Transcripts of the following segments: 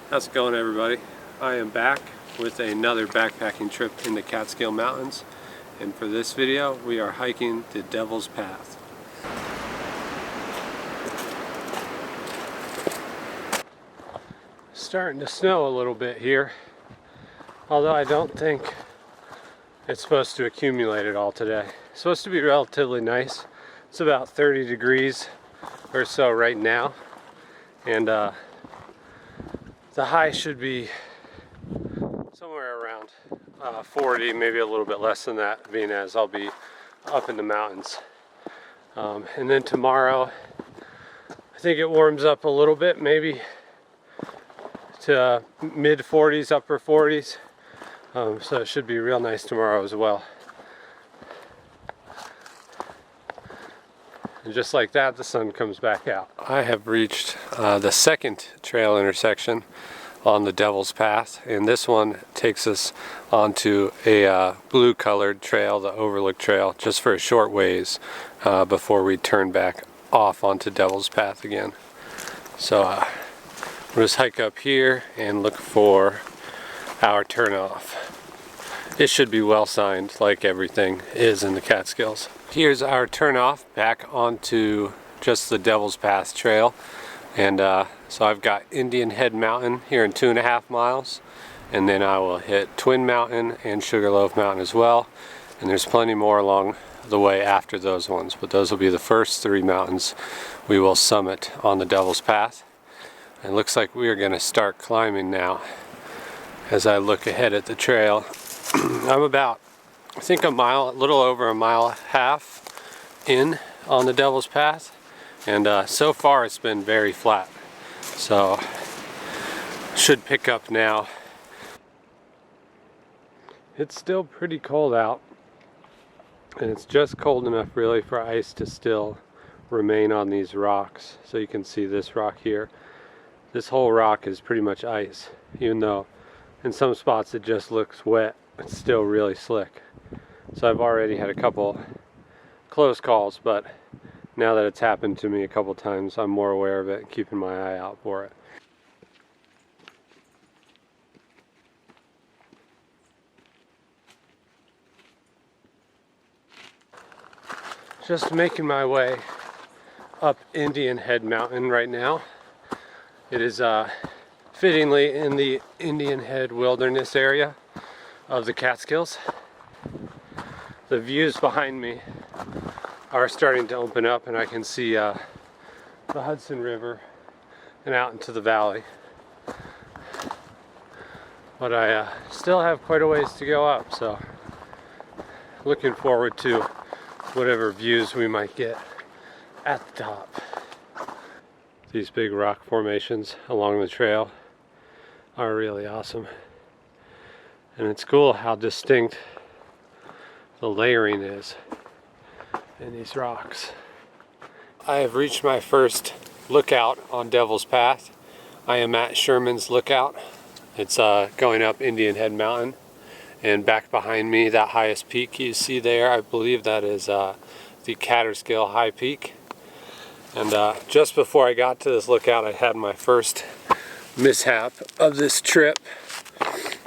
How's it going, everybody? I am back with another backpacking trip in the Catskill Mountains, and for this video we are hiking the Devil's Path. Starting to snow a little bit here, although I don't think it's supposed to accumulate at all today. It's supposed to be relatively nice. It's about 30 degrees or so right now, and the high should be somewhere around 40, maybe a little bit less than that, being as I'll be up in the mountains. And then tomorrow, I think it warms up a little bit, maybe to mid 40s, upper 40s. So it should be real nice tomorrow as well. And just like that, the sun comes back out. I have reached the second trail intersection on the Devil's Path, and this one takes us onto a blue colored trail, the Overlook Trail, just for a short ways before we turn back off onto Devil's Path again. So we'll just hike up here and look for our turnoff. It should be well signed, like everything is in the Catskills. Here's our turnoff back onto just the Devil's Path trail, and so I've got Indian Head Mountain here in 2.5 miles, and then I will hit Twin Mountain and Sugarloaf Mountain as well, and there's plenty more along the way after those ones, but those will be the first 3 mountains we will summit on the Devil's Path. It looks like we are going to start climbing now as I look ahead at the trail. I'm about, I think, a little over a mile and a half in on the Devil's Path, and so far it's been very flat, so should pick up now. It's still pretty cold out, and it's just cold enough really for ice to still remain on these rocks. So you can see this rock here. This whole rock is pretty much ice, even though in some spots it just looks wet. It's still really slick. So I've already had a couple close calls, but now that it's happened to me a couple times, I'm more aware of it and keeping my eye out for it. Just making my way up Indian Head Mountain right now. It is fittingly in the Indian Head Wilderness area of the Catskills. The views behind me are starting to open up, and I can see the Hudson River and out into the valley. But I still have quite a ways to go up, so looking forward to whatever views we might get at the top. These big rock formations along the trail are really awesome. And it's cool how distinct the layering is in these rocks. I have reached my first lookout on Devil's Path. I am at Sherman's lookout. It's going up Indian Head Mountain, and back behind me, that highest peak you see there, I believe that is the Catskill High Peak. And just before I got to this lookout, I had my first mishap of this trip.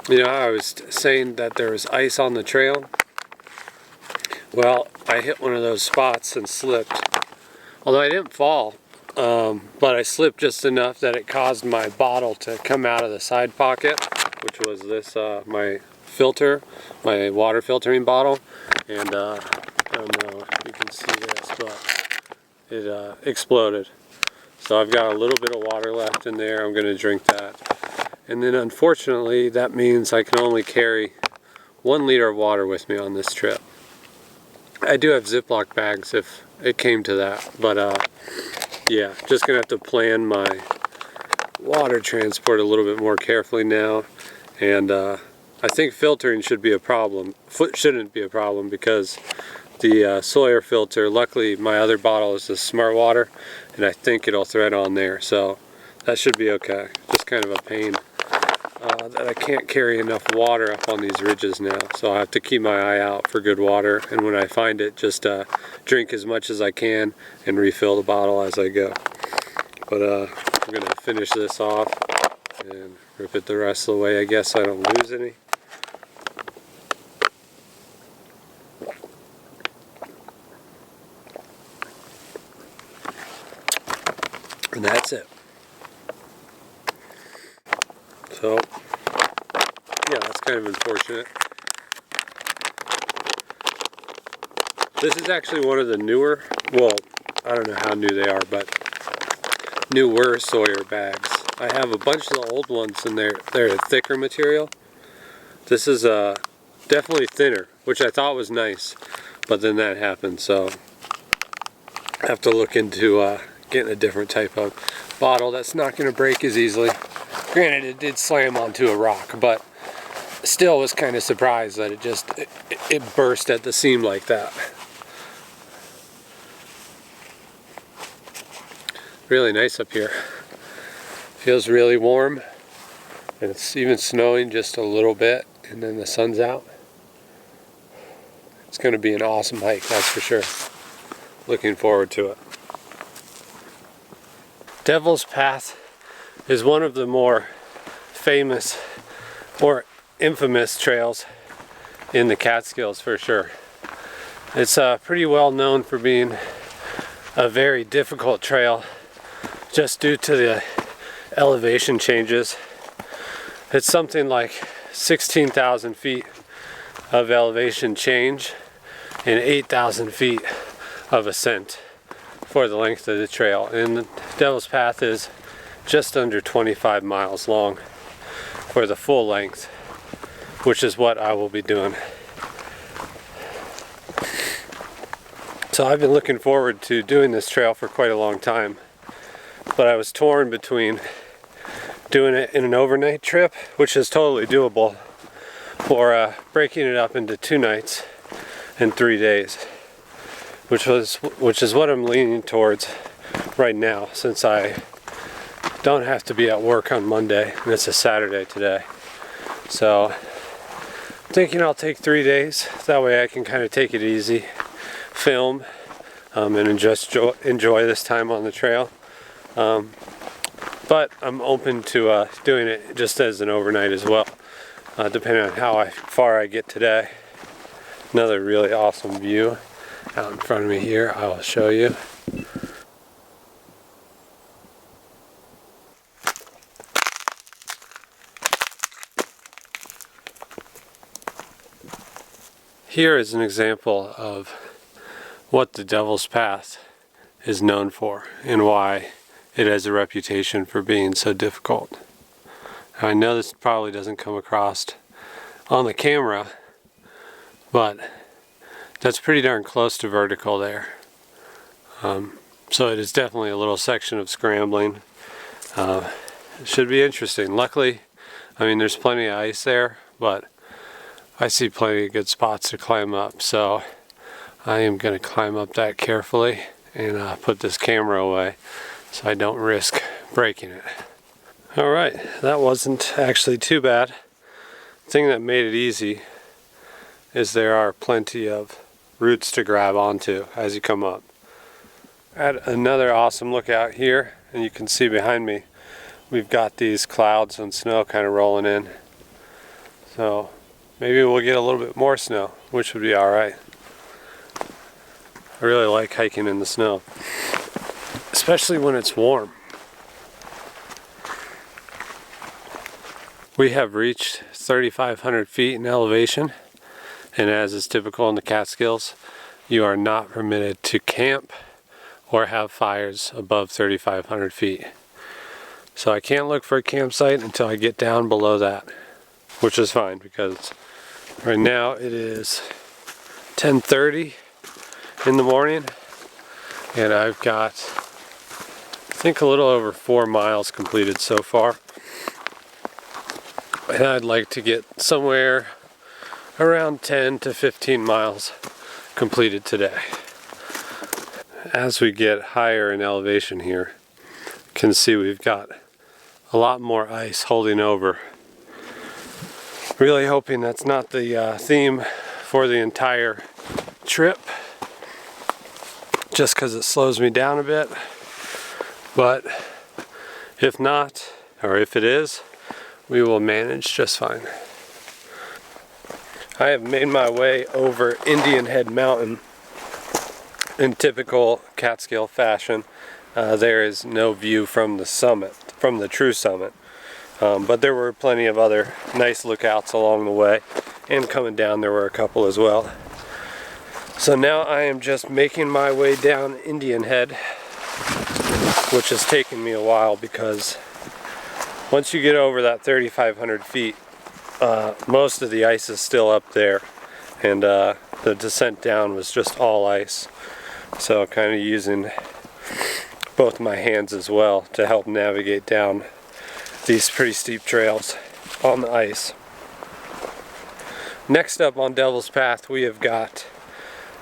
You know, I was saying that there was ice on the trail. Well, I hit one of those spots and slipped. Although I didn't fall, but I slipped just enough that it caused my bottle to come out of the side pocket, which was this, my filter, my water filtering bottle. And I don't know if you can see this, but it exploded. So I've got a little bit of water left in there. I'm going to drink that. And then unfortunately, that means I can only carry 1 liter of water with me on this trip. I do have Ziploc bags if it came to that, but yeah, just gonna have to plan my water transport a little bit more carefully now. And I think filtering shouldn't be a problem because the Sawyer filter, luckily my other bottle is the Smart Water, and I think it'll thread on there, so that should be okay. Just kind of a pain that I can't carry enough water up on these ridges now, so I have to keep my eye out for good water, and when I find it, just drink as much as I can and refill the bottle as I go. But we're going to finish this off and Grip it the rest of the way, I guess, so I don't lose any. And that's it. So, yeah, that's kind of unfortunate. This is actually one of the newer, well, I don't know how new they are, but newer Sawyer bags. I have a bunch of the old ones and they're a thicker material. This is definitely thinner, which I thought was nice, but then that happened, so I have to look into getting a different type of bottle that's not going to break as easily. Granted, it did slam onto a rock, but still was kind of surprised that it burst at the seam like that. Really nice up here. Feels really warm, and it's even snowing just a little bit, and then the sun's out. It's going to be an awesome hike, that's for sure. Looking forward to it. Devil's Path is one of the more famous or infamous trails in the Catskills for sure. It's pretty well known for being a very difficult trail just due to the elevation changes. It's something like 16,000 feet of elevation change and 8,000 feet of ascent for the length of the trail. And the Devil's Path is just under 25 miles long for the full length, which is what I will be doing. So I've been looking forward to doing this trail for quite a long time, but I was torn between doing it in an overnight trip, which is totally doable, or breaking it up into 2 nights and 3 days, which is what I'm leaning towards right now, since I don't have to be at work on Monday and it's a Saturday today. So I'm thinking I'll take 3 days, that way I can kind of take it easy, film, and just enjoy this time on the trail. But I'm open to doing it just as an overnight as well, depending on how far I get today. Another really awesome view out in front of me here, I will show you. Here is an example of what the Devil's Path is known for and why it has a reputation for being so difficult. I know this probably doesn't come across on the camera, but that's pretty darn close to vertical there. So it is definitely a little section of scrambling. It should be interesting. Luckily, I mean, there's plenty of ice there, but I see plenty of good spots to climb up, so I am going to climb up that carefully and put this camera away so I don't risk breaking it. Alright, that wasn't actually too bad. The thing that made it easy is there are plenty of roots to grab onto as you come up. At another awesome lookout here, and you can see behind me we've got these clouds and snow kind of rolling in, so maybe we'll get a little bit more snow, which would be alright. I really like hiking in the snow, especially when it's warm. We have reached 3,500 feet in elevation, and as is typical in the Catskills, you are not permitted to camp or have fires above 3,500 feet. So I can't look for a campsite until I get down below that, which is fine because right now it is 10:30 in the morning, and I've got, I think, a little over 4 miles completed so far. And I'd like to get somewhere around 10 to 15 miles completed today. As we get higher in elevation here, you can see we've got a lot more ice holding over. Really hoping that's not the theme for the entire trip, just because it slows me down a bit. But if not, or if it is, we will manage just fine. I have made my way over Indian Head Mountain in typical Catskill fashion. There is no view from the summit, from the true summit. But there were plenty of other nice lookouts along the way, and coming down there were a couple as well. So now I am just making my way down Indian Head, which has taken me a while because once you get over that 3,500 feet, most of the ice is still up there, and the descent down was just all ice. So kind of using both my hands as well to help navigate down these pretty steep trails on the ice. Next up on Devil's Path, we have got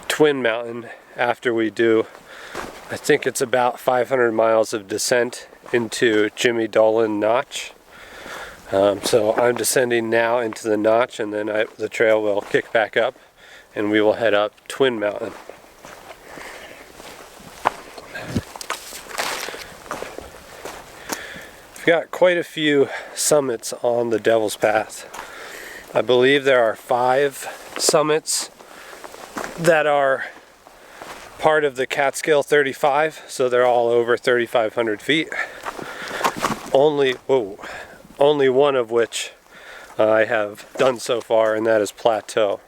Twin Mountain. After we do, I think it's about 500 miles of descent into Jimmy Dolan Notch. So I'm descending now into the notch, and then the trail will kick back up and we will head up Twin Mountain. We've got quite a few summits on the Devil's Path. I believe there are 5 summits that are part of the Catskill 35, so they're all over 3,500 feet. Only one of which I have done so far, and that is Plateau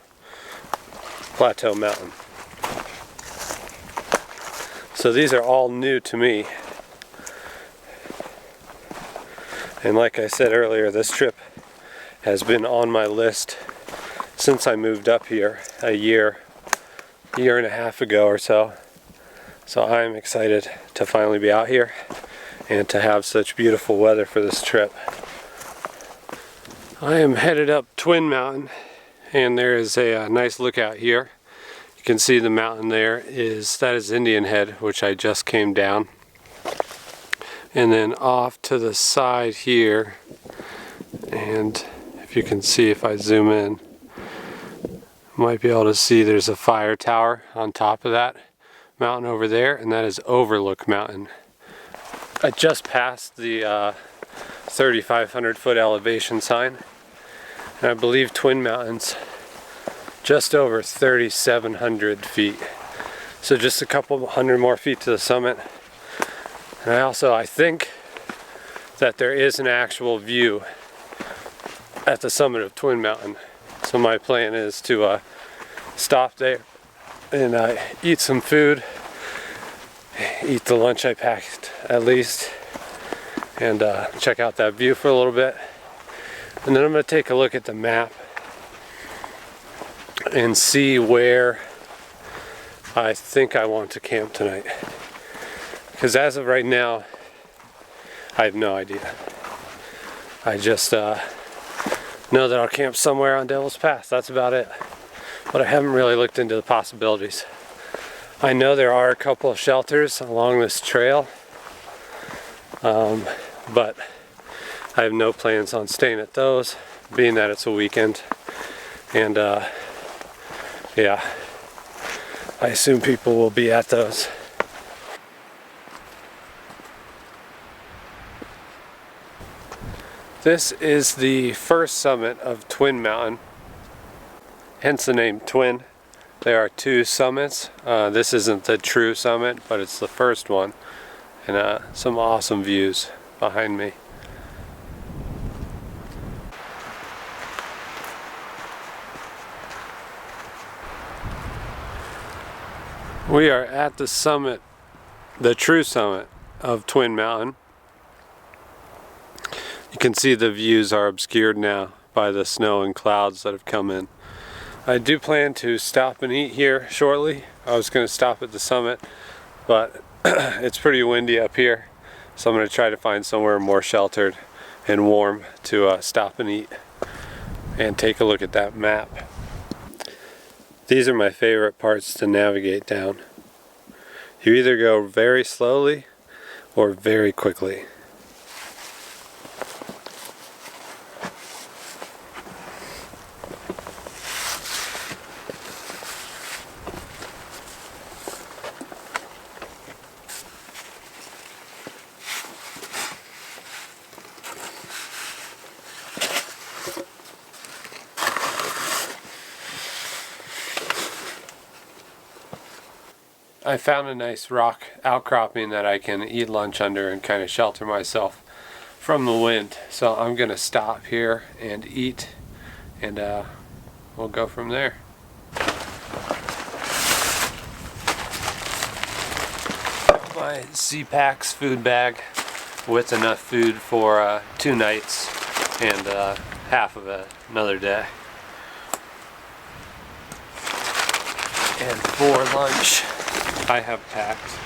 Mountain. So these are all new to me. And like I said earlier, this trip has been on my list since I moved up here a year and a half ago or so. So I'm excited to finally be out here and to have such beautiful weather for this trip. I am headed up Twin Mountain, and there is a nice lookout here. You can see the mountain there that is Indian Head, which I just came down. And then off to the side here, and if you can see, if I zoom in, you might be able to see there's a fire tower on top of that mountain over there, and that is Overlook Mountain. I just passed the 3,500 foot elevation sign, and I believe Twin Mountain's just over 3,700 feet. So just a couple hundred more feet to the summit. And I think that there is an actual view at the summit of Twin Mountain. So my plan is to stop there and eat some food, eat the lunch I packed at least, and check out that view for a little bit. And then I'm going to take a look at the map and see where I think I want to camp tonight. Because as of right now, I have no idea. I just know that I'll camp somewhere on Devil's Path. That's about it. But I haven't really looked into the possibilities. I know there are a couple of shelters along this trail, but I have no plans on staying at those, being that it's a weekend. And yeah, I assume people will be at those. This is the first summit of Twin Mountain, hence the name Twin. There are 2 summits. This isn't the true summit, but it's the first one, and some awesome views behind me. We are at the summit, the true summit of Twin Mountain. You can see the views are obscured now by the snow and clouds that have come in. I do plan to stop and eat here shortly. I was going to stop at the summit, but it's pretty windy up here, so I'm going to try to find somewhere more sheltered and warm to stop and eat and take a look at that map. These are my favorite parts to navigate down. You either go very slowly or very quickly. I found a nice rock outcropping that I can eat lunch under and kind of shelter myself from the wind. So I'm gonna stop here and eat, and we'll go from there. My Z-Packs food bag with enough food for 2 nights and half of another day. And for lunch, I have packed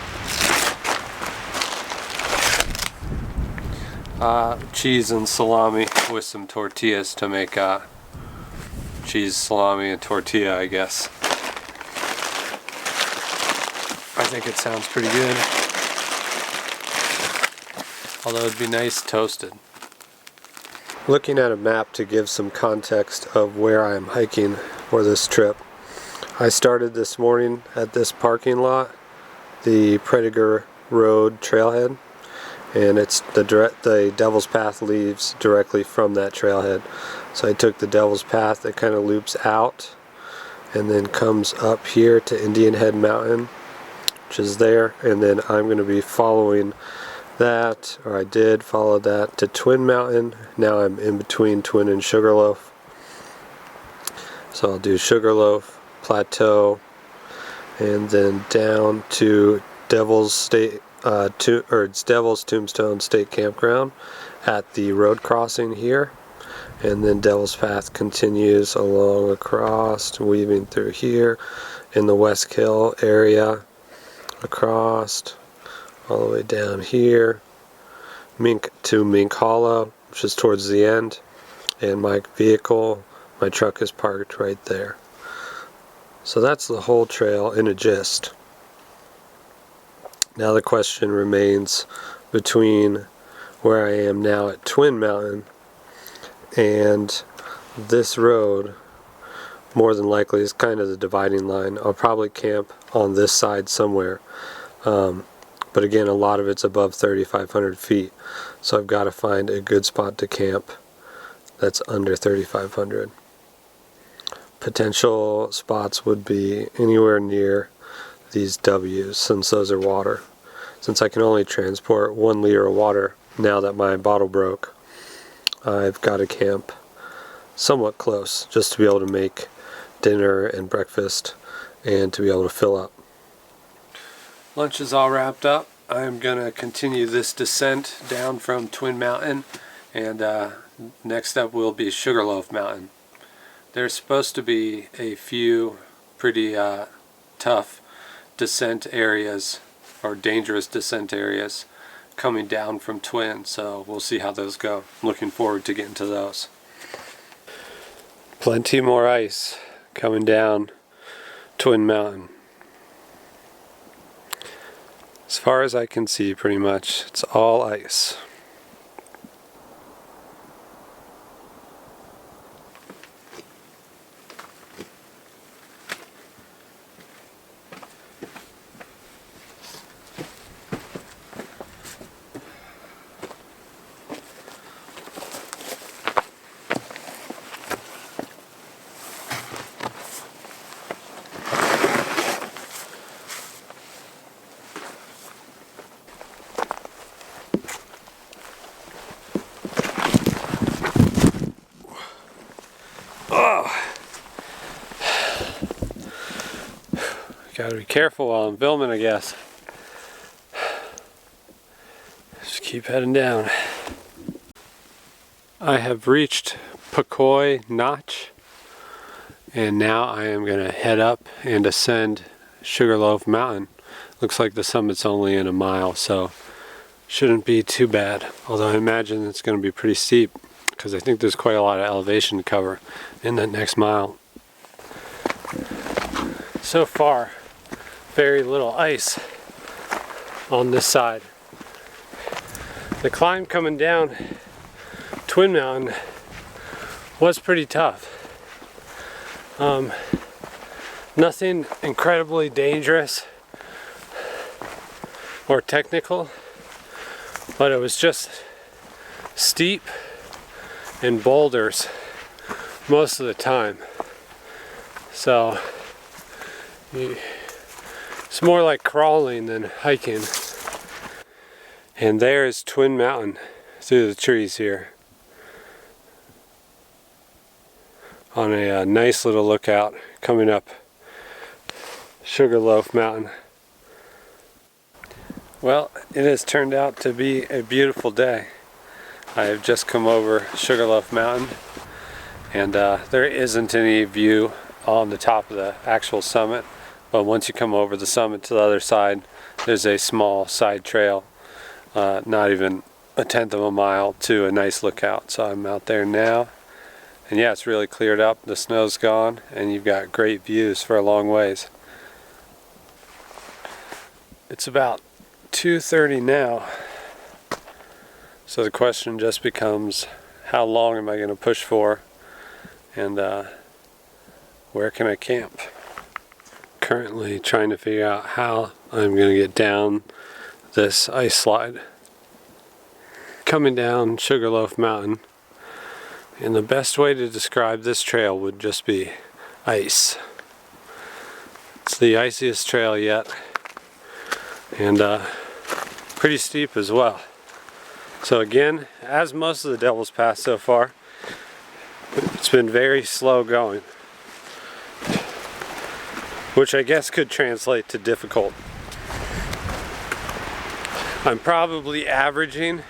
cheese and salami with some tortillas to make cheese, salami, and tortilla, I guess. I think it sounds pretty good. Although it'd be nice toasted. Looking at a map to give some context of where I am hiking for this trip. I started this morning at this parking lot, the Predator Road trailhead, and it's the Devil's Path leaves directly from that trailhead. So I took the Devil's Path that kind of loops out and then comes up here to Indian Head Mountain, which is there, and then I'm going to be following that, or I did follow that to Twin Mountain. Now I'm in between Twin and Sugarloaf. So I'll do Sugarloaf, Plateau, and then down to Devil's Tombstone State Campground at the road crossing here, and then Devil's Path continues along across, weaving through here in the West Hill area, across all the way down here, Mink Hollow, which is towards the end, and my truck is parked right there. So that's the whole trail in a gist. Now the question remains between where I am now at Twin Mountain and this road. More than likely is kind of the dividing line. I'll probably camp on this side somewhere. But again, a lot of it's above 3,500 feet. So I've got to find a good spot to camp that's under 3,500. Potential spots would be anywhere near these W's, since those are water. Since I can only transport 1 liter of water now that my bottle broke, I've got to camp somewhat close just to be able to make dinner and breakfast and to be able to fill up. Lunch is all wrapped up. I'm going to continue this descent down from Twin Mountain, and next up will be Sugarloaf Mountain. There's supposed to be a few pretty tough descent areas, or dangerous descent areas, coming down from Twin, so we'll see how those go. I'm looking forward to getting to those. Plenty more ice coming down Twin Mountain. As far as I can see, pretty much, it's all ice. Gotta be careful while I'm filming, I guess. Just keep heading down. I have reached Pecoy Notch, and now I am gonna head up and ascend Sugarloaf Mountain. Looks like the summit's only in a mile, so shouldn't be too bad. Although I imagine it's gonna be pretty steep, because I think there's quite a lot of elevation to cover in that next mile. So far, very little ice on this side. The climb coming down Twin Mountain was pretty tough. Nothing incredibly dangerous or technical, but it was just steep and boulders most of the time. So you It's more like crawling than hiking. And there is Twin Mountain through the trees here. On a nice little lookout coming up Sugarloaf Mountain. Well, it has turned out to be a beautiful day. I have just come over Sugarloaf Mountain, and there isn't any view on the top of the actual summit, but once you come over the summit to the other side, there's a small side trail, not even a tenth of a mile, to a nice lookout. So I'm out there now, and yeah, it's really cleared up, the snow's gone, and you've got great views for a long ways. It's about 2:30 now, so the question just becomes, how long am I going to push for, and where can I camp? Currently trying to figure out how I'm going to get down this ice slide. Coming down Sugarloaf Mountain, and the best way to describe this trail would just be ice. It's the iciest trail yet, and pretty steep as well. So again, as most of the Devil's Pass so far, it's been very slow going, which I guess could translate to difficult. I'm probably averaging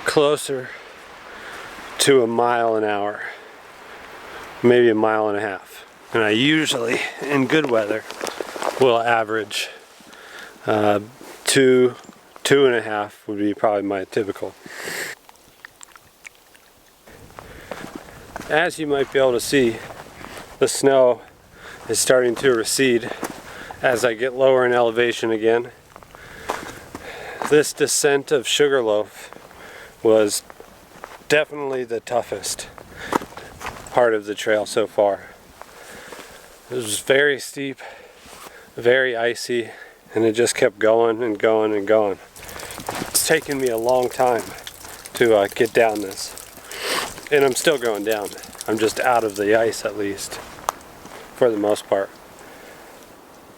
closer to a mile an hour, maybe a mile and a half. And I usually, in good weather, will average 2.5 would be probably my typical. As you might be able to see, the snow is starting to recede as I get lower in elevation again. This descent of Sugarloaf was definitely the toughest part of the trail so far. It was very steep, very icy, and it just kept going and going and going. It's taken me a long time to get down this, and I'm still going down. I'm just out of the ice, at least for the most part.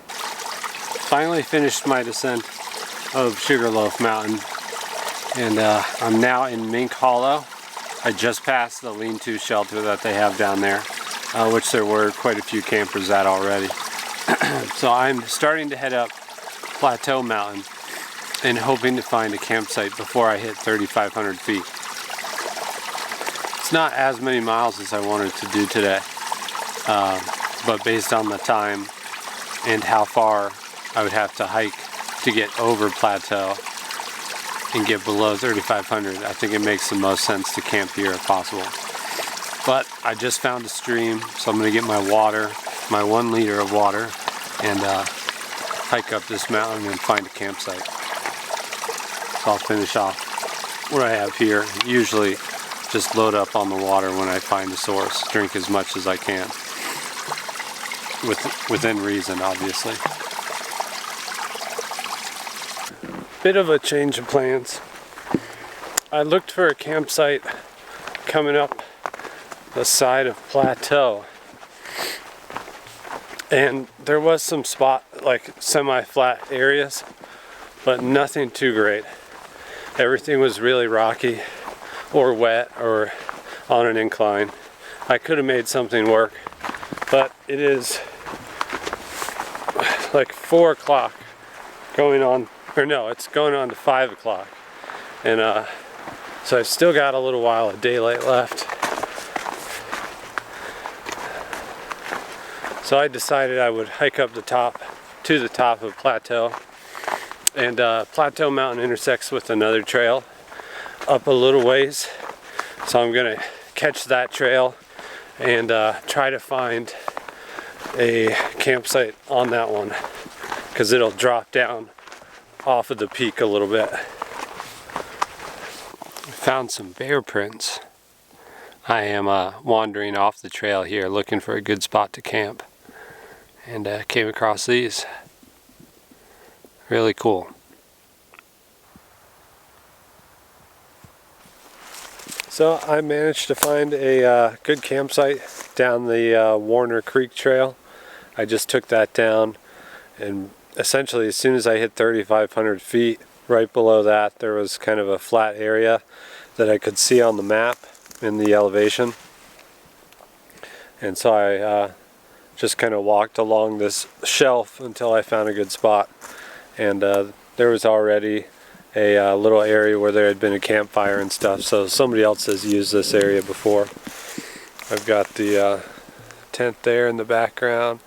Finally finished my descent of Sugarloaf Mountain, and I'm now in Mink Hollow. I just passed the lean-to shelter that they have down there, which there were quite a few campers at already. So I'm starting to head up Plateau Mountain and hoping to find a campsite before I hit 3,500 feet. It's not as many miles as I wanted to do today, but based on the time and how far I would have to hike to get over plateau and get below 3,500, I think it makes the most sense to camp here if possible. But I just found a stream, so I'm going to get my water, my 1 liter of water, and hike up this mountain and find a campsite. So I'll finish off what I have here. Usually just load up on the water when I find a source, drink as much as I can, within reason, obviously. Bit of a change of plans. I looked for a campsite coming up the side of plateau, and there was some spot, like semi-flat areas, but nothing too great. Everything was really rocky or wet or on an incline. I could have made something work, but it is like 4 o'clock going on, or no, it's going on to 5 o'clock, and so I've still got a little while of daylight left. So I decided I would hike up to the top of Plateau, and Plateau Mountain intersects with another trail up a little ways, so I'm gonna catch that trail and try to find a campsite on that one, because it'll drop down off of the peak a little bit. Found some bear prints. I am wandering off the trail here looking for a good spot to camp, and came across these. Really cool. So I managed to find a good campsite down the Warner Creek Trail. I just took that down And essentially as soon as I hit 3,500 feet, right below that there was kind of a flat area that I could see on the map in the elevation. And so I just kind of walked along this shelf until I found a good spot. And there was already a little area where there had been a campfire and stuff, so somebody else has used this area before. I've got the tent there in the background,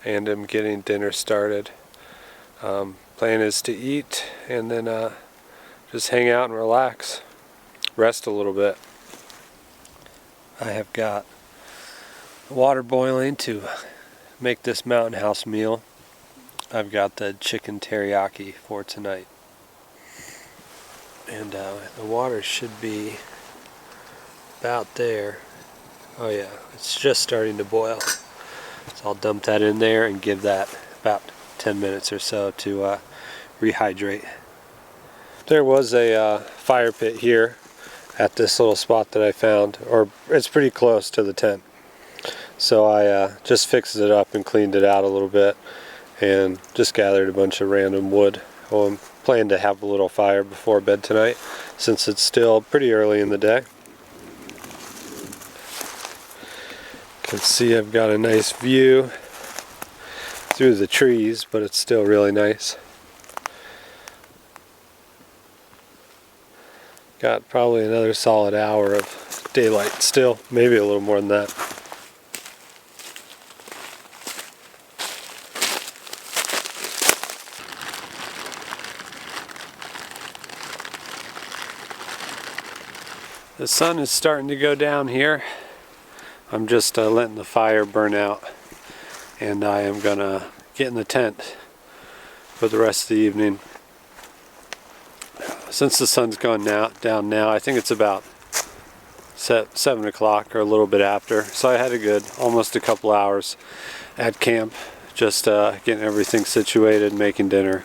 and I'm getting dinner started. Plan is to eat and then just hang out and relax, rest a little bit. I have got water boiling to make this mountain house meal. I've got the chicken teriyaki for tonight. And the water should be about there. Oh yeah, it's just starting to boil. So I'll dump that in there and give that about 10 minutes or so to rehydrate. There was a fire pit here at this little spot that I found, or it's pretty close to the tent. So I just fixed it up and cleaned it out a little bit and just gathered a bunch of random wood. I'm planning to have a little fire before bed tonight since it's still pretty early in the day. You can see I've got a nice view through the trees, but it's still really nice. Got probably another solid hour of daylight still, maybe a little more than that. The sun is starting to go down here. I'm just letting the fire burn out, and I am gonna get in the tent for the rest of the evening. Since the sun's gone down now, I think it's about 7 o'clock or a little bit after. So I had almost a couple hours at camp, just getting everything situated, making dinner,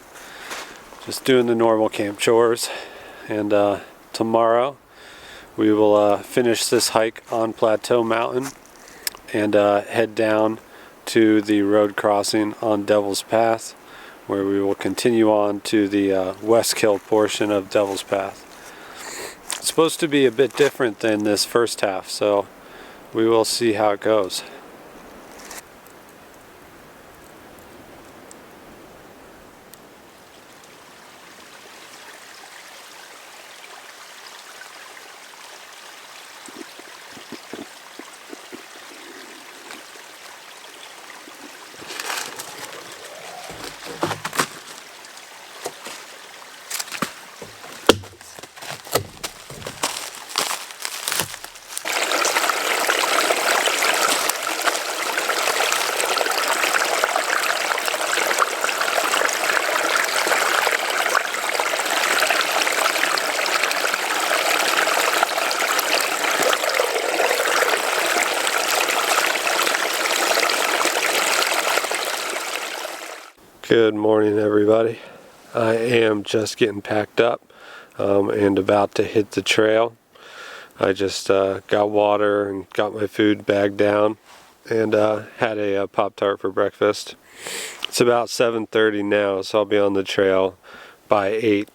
just doing the normal camp chores. And tomorrow we will finish this hike on Plateau Mountain and head down to the road crossing on Devil's Path, where we will continue on to the West Hill portion of Devil's Path. It's supposed to be a bit different than this first half, so we will see how it goes. Good morning, everybody. I am just getting packed up and about to hit the trail. I just got water and got my food bagged down and had a Pop-Tart for breakfast. It's about 7:30 now, so I'll be on the trail by 8.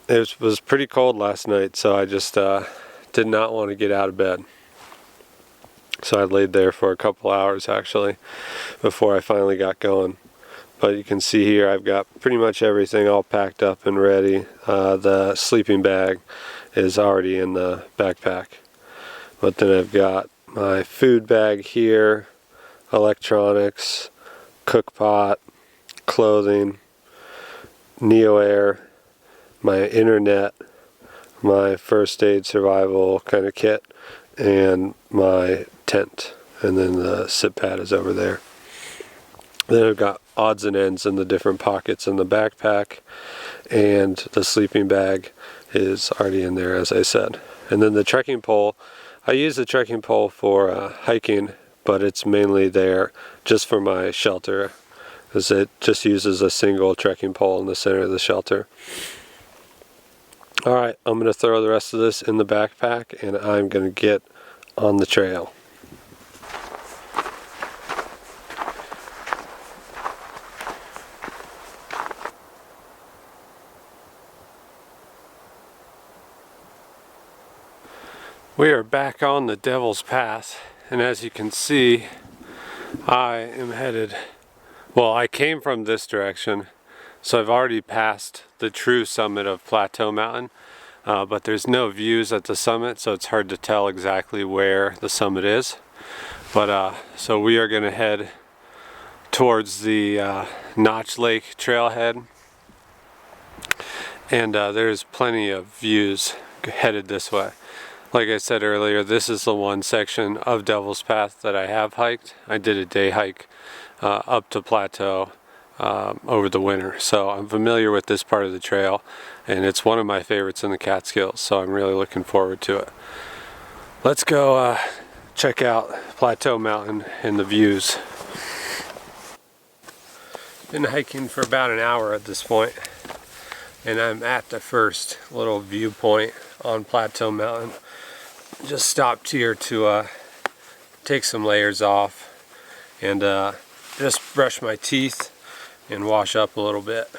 It was pretty cold last night, so I just did not want to get out of bed. So I laid there for a couple hours actually before I finally got going. But you can see here I've got pretty much everything all packed up and ready. The sleeping bag is already in the backpack. But then I've got my food bag here, electronics, cook pot, clothing, NeoAir, my internet, my first aid survival kind of kit, and my tent. And then the sit pad is over there. Then I've got odds and ends in the different pockets in the backpack, and the sleeping bag is already in there, as I said. And then the trekking pole, I use the trekking pole for hiking, but it's mainly there just for my shelter, because it just uses a single trekking pole in the center of the shelter. Alright, I'm going to throw the rest of this in the backpack, and I'm going to get on the trail. We are back on the Devil's Path, and as you can see, I am headed, well, I came from this direction, so I've already passed the true summit of Plateau Mountain, but there's no views at the summit, so it's hard to tell exactly where the summit is. But so we are going to head towards the Notch Lake trailhead, and there's plenty of views headed this way. Like I said earlier, this is the one section of Devil's Path that I have hiked. I did a day hike up to Plateau over the winter, so I'm familiar with this part of the trail, and it's one of my favorites in the Catskills, so I'm really looking forward to it. Let's go check out Plateau Mountain and the views. Been hiking for about an hour at this point, and I'm at the first little viewpoint on Plateau Mountain. Just stopped here to take some layers off and just brush my teeth and wash up a little bit.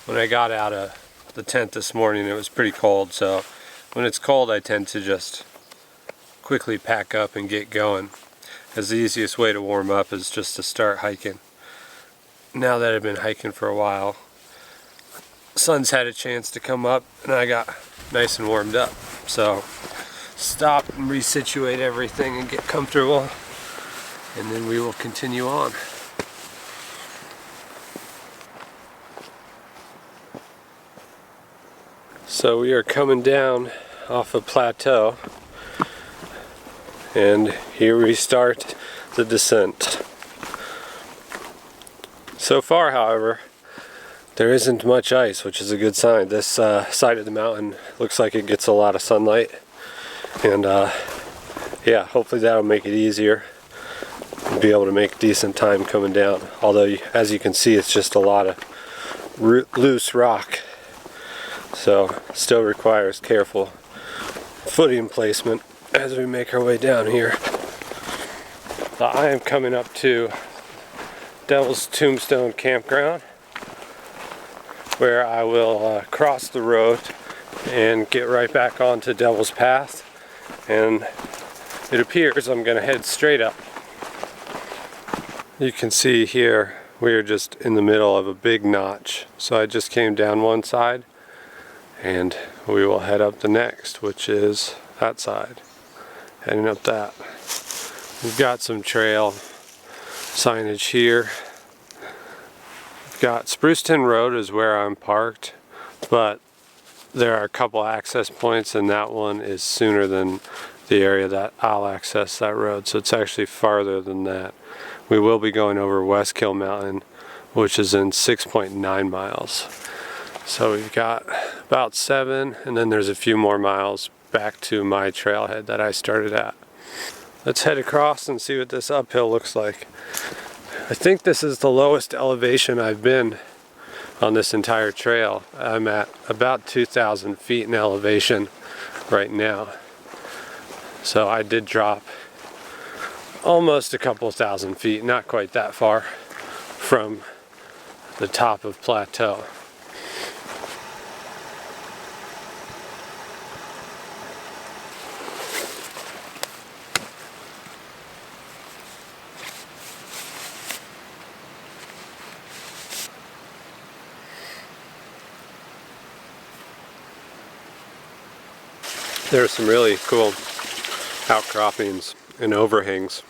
When I got out of the tent this morning, it was pretty cold, so when it's cold I tend to just quickly pack up and get going, as the easiest way to warm up is just to start hiking. Now that I've been hiking for a while, sun's had a chance to come up and I got nice and warmed up, so stop and resituate everything and get comfortable, and then we will continue on. So we are coming down off a plateau, and here we start the descent. So far, however, there isn't much ice, which is a good sign. This side of the mountain looks like it gets a lot of sunlight, and yeah, hopefully that'll make it easier and be able to make decent time coming down. Although, as you can see, it's just a lot of loose rock, so still requires careful footing placement as we make our way down here. I am coming up to Devil's Tombstone Campground, where I will cross the road and get right back onto Devil's Path, and it appears I'm going to head straight up. You can see here we are just in the middle of a big notch, so I just came down one side and we will head up the next, which is that side, heading up that. We've got some trail signage here. Got Spruceton Road is where I'm parked, but there are a couple access points, and that one is sooner than the area that I'll access that road, so it's actually farther than that. We will be going over Westkill Mountain, which is in 6.9 miles. So we've got about 7, and then there's a few more miles back to my trailhead that I started at. Let's head across and see what this uphill looks like. I think this is the lowest elevation I've been on this entire trail. I'm at about 2,000 feet in elevation right now. So I did drop almost a couple thousand feet, not quite that far from the top of Plateau. There are some really cool outcroppings and overhangs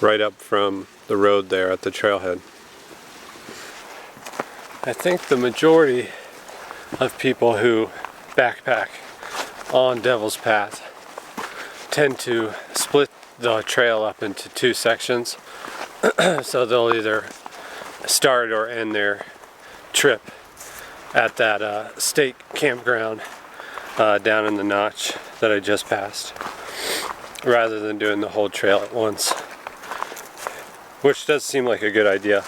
right up from the road there at the trailhead. I think the majority of people who backpack on Devil's Path tend to split the trail up into two sections. So they'll either start or end their trip at that state campground down in the notch that I just passed, rather than doing the whole trail at once, which does seem like a good idea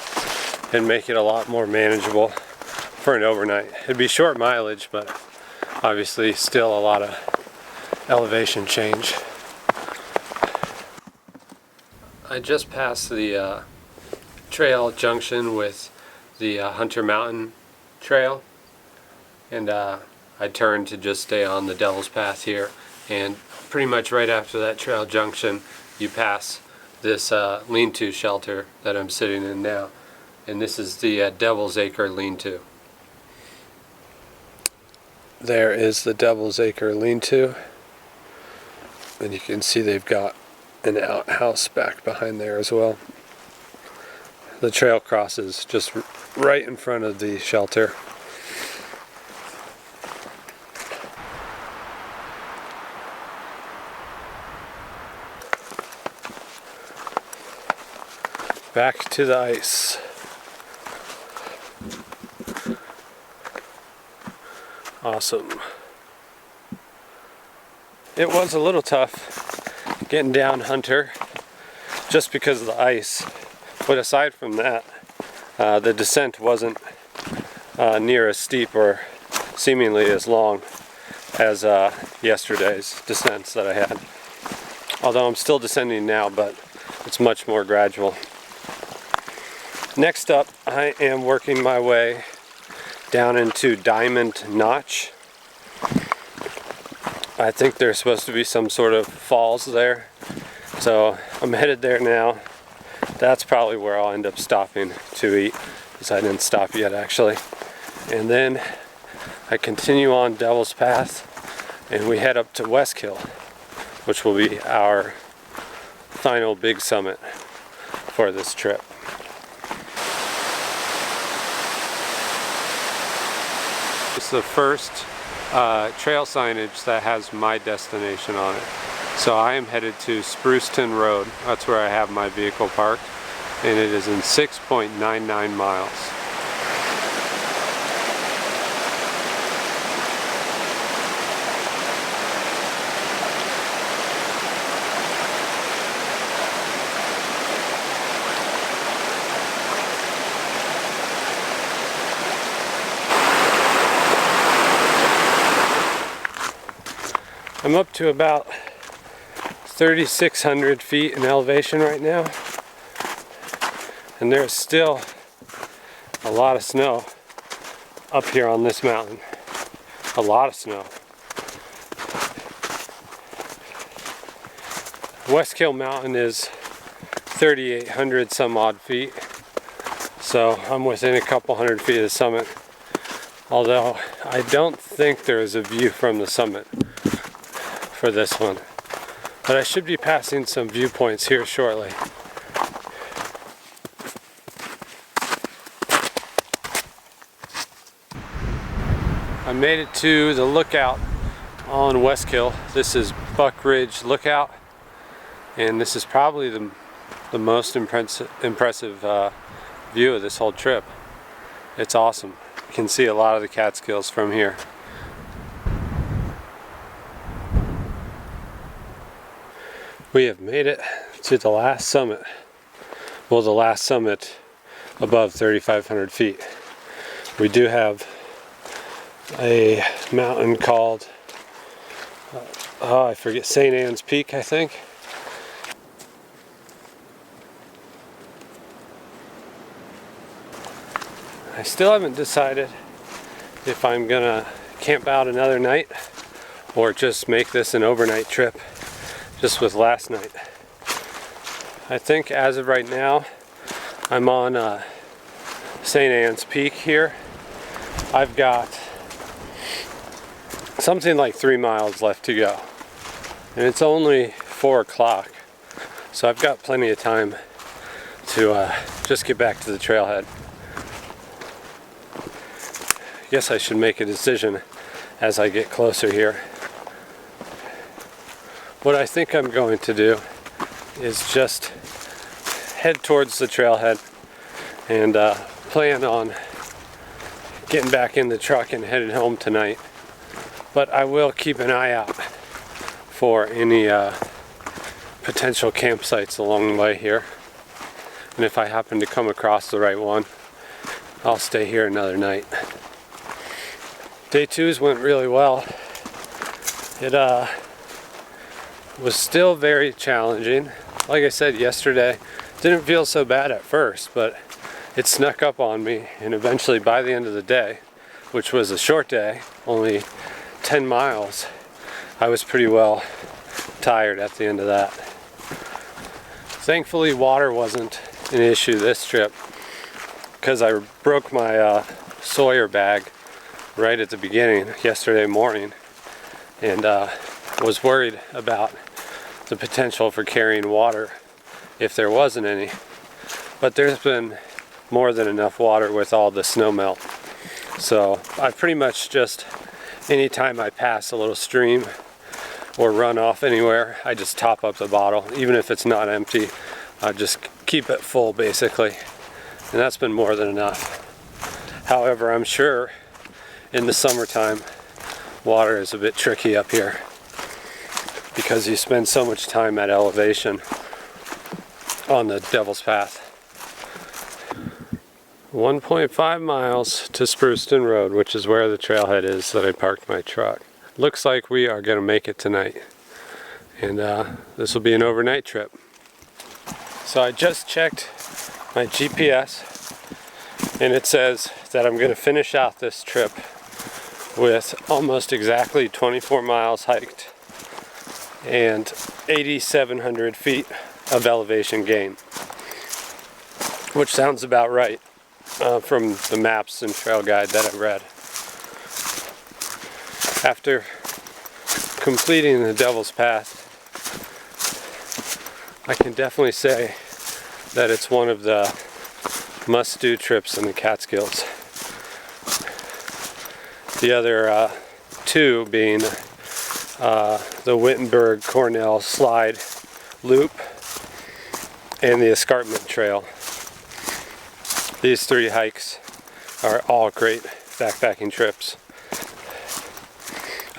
and make it a lot more manageable for an overnight. It'd be short mileage, but obviously still a lot of elevation change. I just passed the trail junction with the Hunter Mountain Trail, and I turned to just stay on the Devil's Path here, and pretty much right after that trail junction you pass this lean-to shelter that I'm sitting in now, and this is the Devil's Acre lean-to. There is the Devil's Acre lean-to, and you can see they've got an outhouse back behind there as well. The trail crosses just right in front of the shelter. Back to the ice. Awesome. It was a little tough getting down Hunter just because of the ice, but aside from that, the descent wasn't near as steep or seemingly as long as yesterday's descents that I had. Although I'm still descending now, but it's much more gradual. Next up, I am working my way down into Diamond Notch. I think there's supposed to be some sort of falls there, so I'm headed there now. That's probably where I'll end up stopping to eat, because I didn't stop yet actually. And then I continue on Devil's Path and we head up to Westkill, which will be our final big summit for this trip. It's the first trail signage that has my destination on it. So I am headed to Spruceton Road. That's where I have my vehicle parked, and it is in 6.99 miles. I'm up to about 3,600 feet in elevation right now, and there's still a lot of snow up here on this mountain. A lot of snow. Westkill Mountain is 3,800 some odd feet, so I'm within a couple hundred feet of the summit, although I don't think there is a view from the summit for this one, but I should be passing some viewpoints here shortly. I made it to the lookout on Westkill. This is Buck Ridge Lookout, and this is probably the most impressive view of this whole trip. It's awesome. You can see a lot of the Catskills from here. We have made it to the last summit. Well, the last summit above 3,500 feet. We do have a mountain called, I forget, St. Anne's Peak, I think. I still haven't decided if I'm gonna camp out another night or just make this an overnight trip, just with last night. I think as of right now, I'm on St. Anne's Peak here. I've got something like 3 miles left to go, and it's only 4 o'clock, so I've got plenty of time to just get back to the trailhead. I guess I should make a decision as I get closer here. What I think I'm going to do is just head towards the trailhead and plan on getting back in the truck and heading home tonight. But I will keep an eye out for any potential campsites along the way here. And if I happen to come across the right one, I'll stay here another night. Day 2's went really well. It was still very challenging. Like I said yesterday, didn't feel so bad at first, but it snuck up on me, and eventually by the end of the day, which was a short day, only 10 miles, I was pretty well tired at the end of that. Thankfully, water wasn't an issue this trip because I broke my Sawyer bag right at the beginning yesterday morning, and was worried about the potential for carrying water if there wasn't any. But there's been more than enough water with all the snow melt. So I pretty much just, anytime I pass a little stream or run off anywhere, I just top up the bottle. Even if it's not empty, I just keep it full basically. And that's been more than enough. However, I'm sure in the summertime, water is a bit tricky up here because you spend so much time at elevation on the Devil's Path. 1.5 miles to Spruceton Road, which is where the trailhead is that I parked my truck. Looks like we are going to make it tonight, and this will be an overnight trip. So I just checked my GPS, and it says that I'm going to finish out this trip with almost exactly 24 miles hiked and 8,700 feet of elevation gain, which sounds about right from the maps and trail guide that I read. After completing the Devil's Path, I can definitely say that it's one of the must-do trips in the Catskills. The other two being the Wittenberg-Cornell Slide Loop and the Escarpment Trail. These three hikes are all great backpacking trips.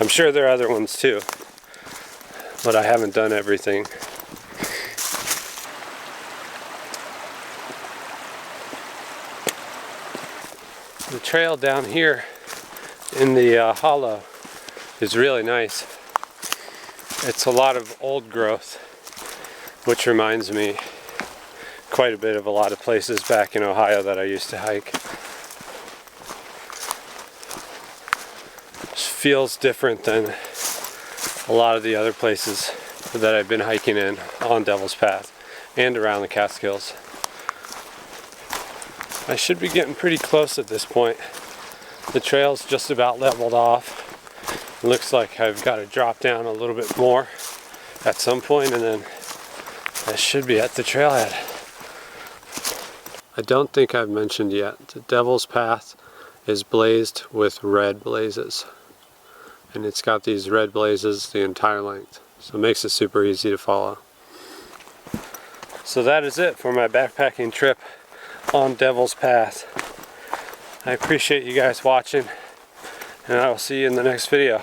I'm sure there are other ones too, but I haven't done everything. The trail down here in the hollow is really nice. It's a lot of old growth, which reminds me quite a bit of a lot of places back in Ohio that I used to hike. It feels different than a lot of the other places that I've been hiking in on Devil's Path and around the Catskills. I should be getting pretty close at this point. The trail's just about leveled off. It looks like I've got to drop down a little bit more at some point, and then I should be at the trailhead. I don't think I've mentioned yet, the Devil's Path is blazed with red blazes. And it's got these red blazes the entire length. So it makes it super easy to follow. So that is it for my backpacking trip on Devil's Path. I appreciate you guys watching, and I will see you in the next video.